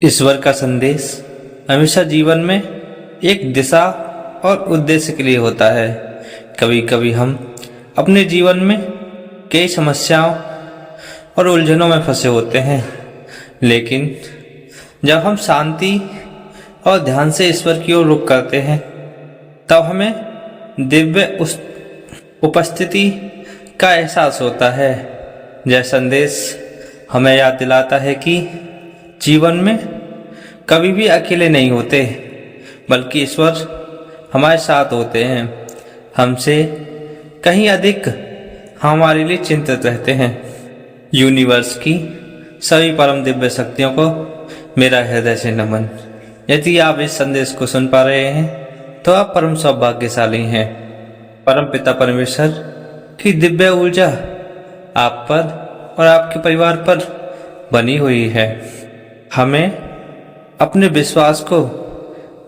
ईश्वर का संदेश हमेशा जीवन में एक दिशा और उद्देश्य के लिए होता है। कभी कभी हम अपने जीवन में कई समस्याओं और उलझनों में फंसे होते हैं, लेकिन जब हम शांति और ध्यान से ईश्वर की ओर रुख करते हैं, तब हमें दिव्य उस उपस्थिति का एहसास होता है। यह संदेश हमें याद दिलाता है कि जीवन में कभी भी अकेले नहीं होते, बल्कि ईश्वर हमारे साथ होते हैं। हमसे कहीं अधिक हमारे लिए चिंतित रहते हैं। यूनिवर्स की सभी परम दिव्य शक्तियों को मेरा हृदय से नमन। यदि आप इस संदेश को सुन पा रहे हैं तो आप परम सौभाग्यशाली हैं। परम पिता परमेश्वर की दिव्य ऊर्जा आप पर और आपके परिवार पर बनी हुई है। हमें अपने विश्वास को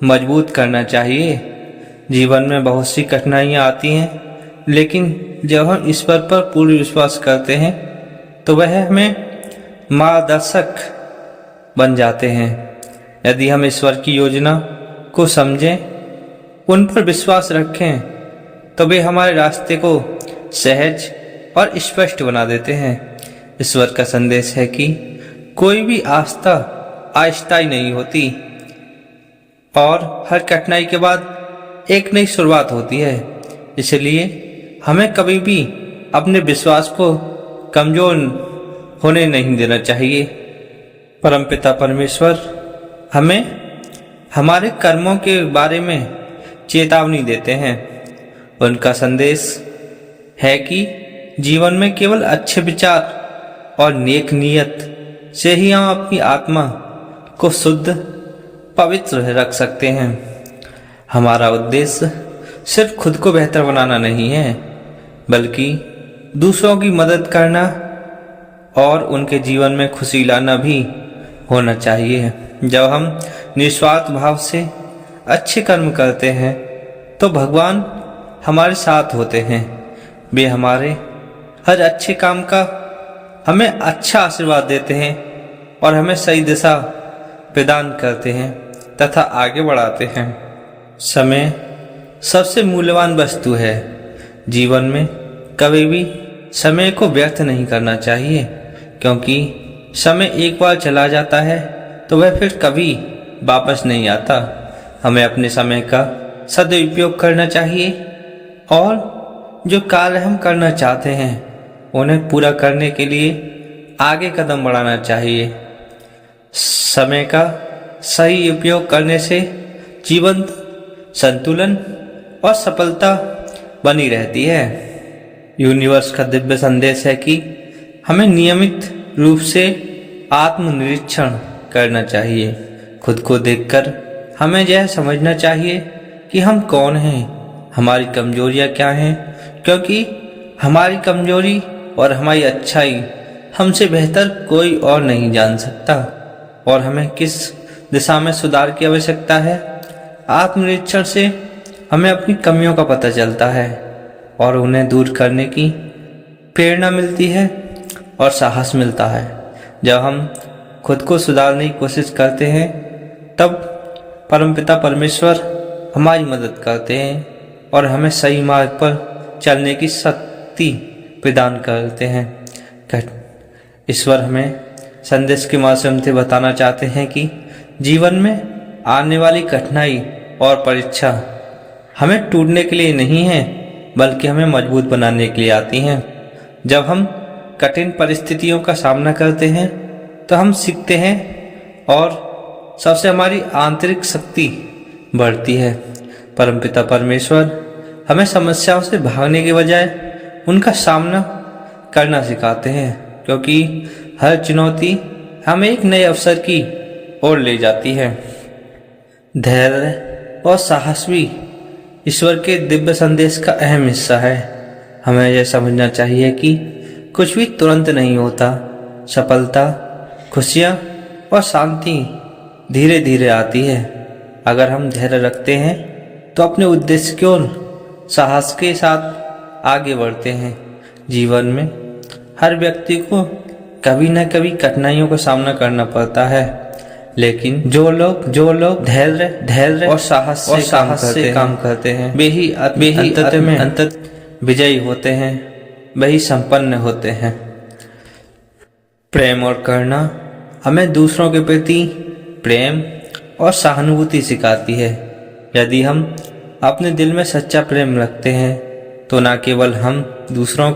मजबूत करना चाहिए। जीवन में बहुत सी कठिनाइयाँ आती हैं, लेकिन जब हम ईश्वर पर पूर्ण विश्वास करते हैं तो वह हमें मार्गदर्शक बन जाते हैं। यदि हम ईश्वर की योजना को समझें, उन पर विश्वास रखें, तो वे हमारे रास्ते को सहज और स्पष्ट बना देते हैं। ईश्वर का संदेश है कि कोई भी आस्था अस्थायी नहीं होती और हर कठिनाई के बाद एक नई शुरुआत होती है। इसलिए हमें कभी भी अपने विश्वास को कमजोर होने नहीं देना चाहिए। परमपिता परमेश्वर हमें हमारे कर्मों के बारे में चेतावनी देते हैं। उनका संदेश है कि जीवन में केवल अच्छे विचार और नेक नियत से ही हम अपनी आत्मा को शुद्ध पवित्र रख सकते हैं। हमारा उद्देश्य सिर्फ खुद को बेहतर बनाना नहीं है, बल्कि दूसरों की मदद करना और उनके जीवन में खुशी लाना भी होना चाहिए। जब हम निस्वार्थ भाव से अच्छे कर्म करते हैं तो भगवान हमारे साथ होते हैं। वे हमारे हर अच्छे काम का हमें अच्छा आशीर्वाद देते हैं और हमें सही दिशा प्रदान करते हैं तथा आगे बढ़ाते हैं। समय सबसे मूल्यवान वस्तु है। जीवन में कभी भी समय को व्यर्थ नहीं करना चाहिए, क्योंकि समय एक बार चला जाता है तो वह फिर कभी वापस नहीं आता। हमें अपने समय का सदुपयोग करना चाहिए और जो कार्य हम करना चाहते हैं उन्हें पूरा करने के लिए आगे कदम बढ़ाना चाहिए। समय का सही उपयोग करने से जीवन संतुलन और सफलता बनी रहती है। यूनिवर्स का दिव्य संदेश है कि हमें नियमित रूप से आत्मनिरीक्षण करना चाहिए। खुद को देखकर हमें यह समझना चाहिए कि हम कौन हैं, हमारी कमजोरियां क्या हैं, क्योंकि हमारी कमजोरी और हमारी अच्छाई हमसे बेहतर कोई और नहीं जान सकता। और हमें किस दिशा में सुधार की आवश्यकता है, आत्मनिरीक्षण से हमें अपनी कमियों का पता चलता है और उन्हें दूर करने की प्रेरणा मिलती है और साहस मिलता है। जब हम खुद को सुधारने की कोशिश करते हैं, तब परमपिता परमेश्वर हमारी मदद करते हैं और हमें सही मार्ग पर चलने की शक्ति प्रदान करते हैं। ईश्वर हमें संदेश के माध्यम से बताना चाहते हैं कि जीवन में आने वाली कठिनाई और परीक्षा हमें टूटने के लिए नहीं है, बल्कि हमें मजबूत बनाने के लिए आती हैं। जब हम कठिन परिस्थितियों का सामना करते हैं तो हम सीखते हैं और सबसे हमारी आंतरिक शक्ति बढ़ती है। परमपिता परमेश्वर हमें समस्याओं से भागने के बजाय उनका सामना करना सिखाते हैं, क्योंकि हर चुनौती हमें एक नए अवसर की ओर ले जाती है। धैर्य और साहस भी ईश्वर के दिव्य संदेश का अहम हिस्सा है। हमें यह समझना चाहिए कि कुछ भी तुरंत नहीं होता। सफलता, खुशियाँ और शांति धीरे धीरे आती है। अगर हम धैर्य रखते हैं तो अपने उद्देश्य की ओर साहस के साथ आगे बढ़ते हैं। जीवन में हर व्यक्ति को कभी न कभी कठिनाइयों का सामना करना पड़ता है, लेकिन जो लोग धैर्य और साहस से काम करते हैं वे ही अंतत विजयी होते हैं, वही संपन्न होते हैं। प्रेम और करुणा हमें दूसरों के प्रति प्रेम और सहानुभूति सिखाती है। यदि हम अपने दिल में सच्चा प्रेम रखते हैं तो न केवल हम दूसरों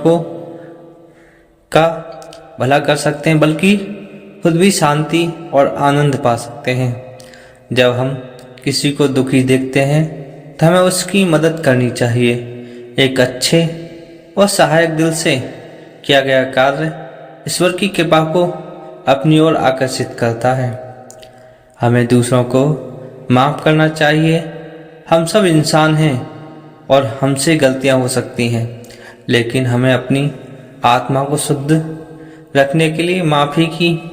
का भला कर सकते हैं बल्कि खुद भी शांति और आनंद पा सकते हैं। जब हम किसी को दुखी देखते हैं तो हमें उसकी मदद करनी चाहिए। एक अच्छे और सहायक दिल से किया गया कार्य ईश्वर की कृपा को अपनी ओर आकर्षित करता है। हमें दूसरों को माफ़ करना चाहिए। हम सब इंसान हैं और हमसे गलतियां हो सकती हैं, लेकिन हमें अपनी आत्मा को शुद्ध रखने के लिए माफ़ी की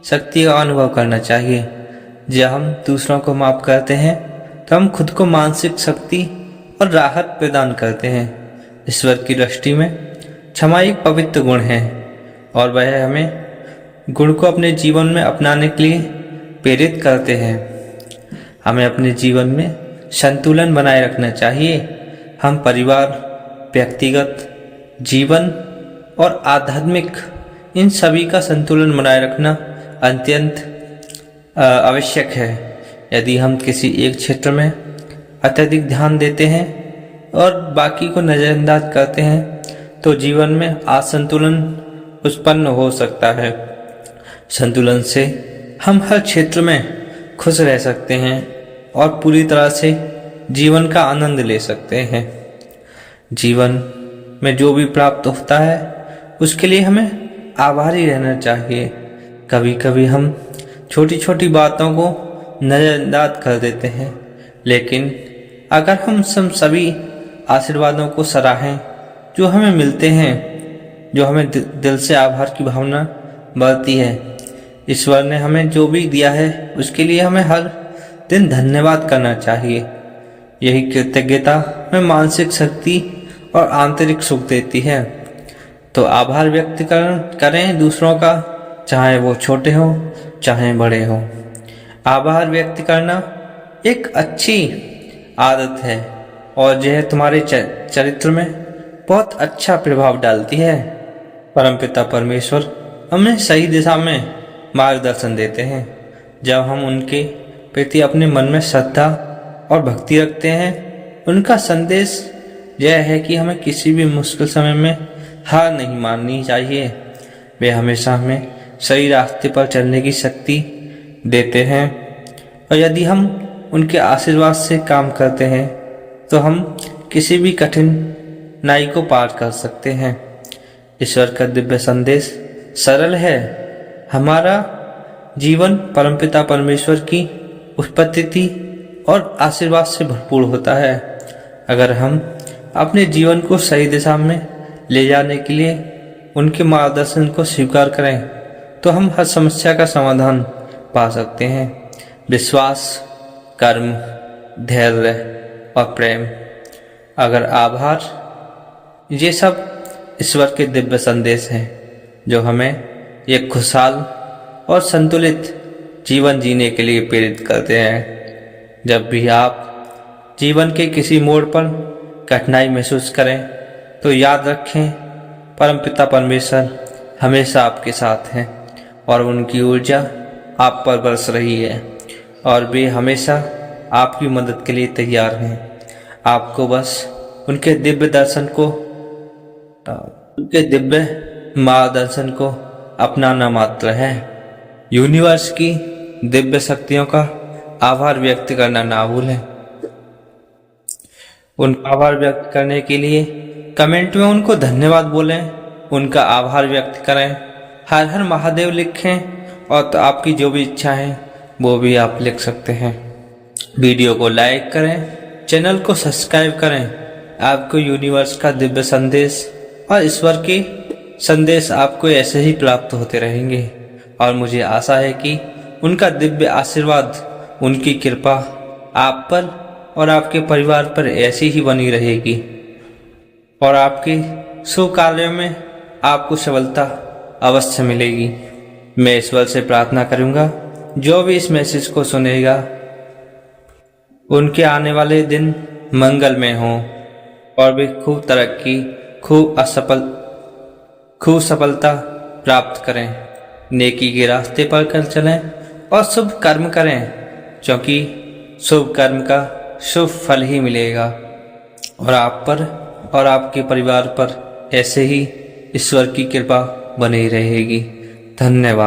शक्ति का अनुभव करना चाहिए। जब हम दूसरों को माफ़ करते हैं तो हम खुद को मानसिक शक्ति और राहत प्रदान करते हैं। ईश्वर की दृष्टि में क्षमा एक पवित्र गुण है और वह हमें गुण को अपने जीवन में अपनाने के लिए प्रेरित करते हैं। हमें अपने जीवन में संतुलन बनाए रखना चाहिए। हम परिवार, व्यक्तिगत जीवन और आध्यात्मिक इन सभी का संतुलन बनाए रखना अत्यंत आवश्यक है। यदि हम किसी एक क्षेत्र में अत्यधिक ध्यान देते हैं और बाकी को नज़रअंदाज करते हैं तो जीवन में असंतुलन उत्पन्न हो सकता है। संतुलन से हम हर क्षेत्र में खुश रह सकते हैं और पूरी तरह से जीवन का आनंद ले सकते हैं। जीवन में जो भी प्राप्त होता है उसके लिए हमें आभारी रहना चाहिए। कभी कभी हम छोटी छोटी बातों को नज़रअंदाज कर देते हैं, लेकिन अगर हम सभी आशीर्वादों को सराहें जो हमें मिलते हैं, जो हमें दिल से आभार की भावना बढ़ती है। ईश्वर ने हमें जो भी दिया है उसके लिए हमें हर दिन धन्यवाद करना चाहिए। यही कृतज्ञता में मानसिक शक्ति और आंतरिक सुख देती है। तो आभार व्यक्त करें दूसरों का, चाहे वो छोटे हों चाहे बड़े हों। आभार व्यक्त करना एक अच्छी आदत है और यह तुम्हारे चरित्र में बहुत अच्छा प्रभाव डालती है। परमपिता परमेश्वर हमें सही दिशा में मार्गदर्शन देते हैं। जब हम उनके प्रति अपने मन में श्रद्धा और भक्ति रखते हैं, उनका संदेश यह है कि हमें किसी भी मुश्किल समय में हार नहीं माननी चाहिए। वे हमेशा हमें सही रास्ते पर चलने की शक्ति देते हैं और यदि हम उनके आशीर्वाद से काम करते हैं तो हम किसी भी कठिनाई को पार कर सकते हैं। ईश्वर का दिव्य संदेश सरल है। हमारा जीवन परमपिता परमेश्वर की उत्पत्ति और आशीर्वाद से भरपूर होता है। अगर हम अपने जीवन को सही दिशा में ले जाने के लिए उनके मार्गदर्शन को स्वीकार करें तो हम हर समस्या का समाधान पा सकते हैं। विश्वास, कर्म, धैर्य और प्रेम, अगर आभार, ये सब ईश्वर के दिव्य संदेश हैं जो हमें एक खुशहाल और संतुलित जीवन जीने के लिए प्रेरित करते हैं। जब भी आप जीवन के किसी मोड़ पर कठिनाई महसूस करें तो याद रखें, परमपिता परमेश्वर हमेशा आपके साथ हैं और उनकी ऊर्जा आप पर बरस रही है और वे हमेशा आपकी मदद के लिए तैयार हैं। आपको बस उनके दिव्य मार्गदर्शन को अपनाना मात्र है। यूनिवर्स की दिव्य शक्तियों का आभार व्यक्त करना ना भूलें। उनका आभार व्यक्त करने के लिए कमेंट में उनको धन्यवाद बोलें, उनका आभार व्यक्त करें, हर हर महादेव लिखें और तो आपकी जो भी इच्छा है वो भी आप लिख सकते हैं। वीडियो को लाइक करें, चैनल को सब्सक्राइब करें। आपको यूनिवर्स का दिव्य संदेश और ईश्वर के संदेश आपको ऐसे ही प्राप्त होते रहेंगे और मुझे आशा है कि उनका दिव्य आशीर्वाद, उनकी कृपा आप पर और आपके परिवार पर ऐसी ही बनी रहेगी और आपके शुभ कार्यों में आपको सफलता अवश्य मिलेगी। मैं ईश्वर से प्रार्थना करूंगा जो भी इस मैसेज को सुनेगा उनके आने वाले दिन मंगलमय हों और वे खूब तरक्की, खूब सफलता प्राप्त करें, नेकी के रास्ते पर कर चलें और शुभ कर्म करें, क्योंकि शुभ कर्म का शुभ फल ही मिलेगा और आप पर और आपके परिवार पर ऐसे ही ईश्वर की कृपा बनी रहेगी। धन्यवाद।